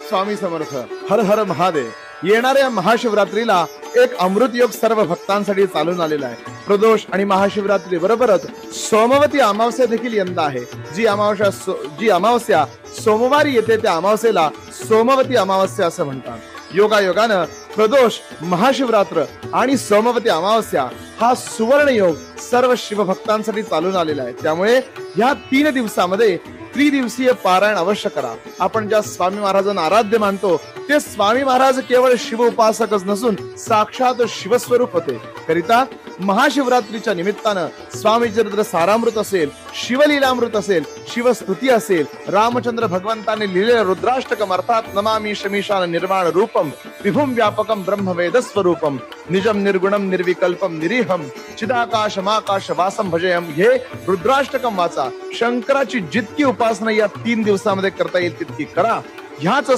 स्वामी समर्थ. हर हर महादेव. येणाऱ्या महाशिवरात्रीला एक अमृत योग सर्व भक्तांसाठी चालून आलेला आहे. प्रदोष आणि महाशिवरात्री बरोबरच सोमवती अमावस्या देखील यंदा आहे. जी अमावस्या सोमवारी येते त्या अमावस्येला सोमवती अमावस्या असं म्हणतात. योगायोगानं प्रदोष, महाशिवरात्र आणि सोमवती अमावस्या हा सुवर्ण योग सर्व शिवभक्तांसाठी चालून आलेला आहे. त्यामुळे या 3 दिवसामध्ये त्रिदिवसीय पारायण अवश्य करा. आपण ज्या स्वामी महाराजांना आराध्य मानतो ते स्वामी महाराज केवळ शिव उपासकच नसून साक्षात शिवस्वरूप होते. करिता महाशिवरात्रीच्या निमित्तानं स्वामी चरित्र सारामृत असेल, शिवलीलामृत असेल, शिवस्तुती असेल, रामचंद्र भगवंताने लिहिलेलं रुद्राष्टकम अर्थात नमामि शमीशान निर्वाण रूपम विभुम व्यापकम ब्रह्मवेद स्वरूपम निजम निर्गुणम निर्विकल्पम निरीहम चिदाकाशमाकाश वासम भजयम हे रुद्राष्टकम वाचा. शंकराची जितकी उपासना या 3 दिवसामध्ये करता येईल तितकी करा. ह्याच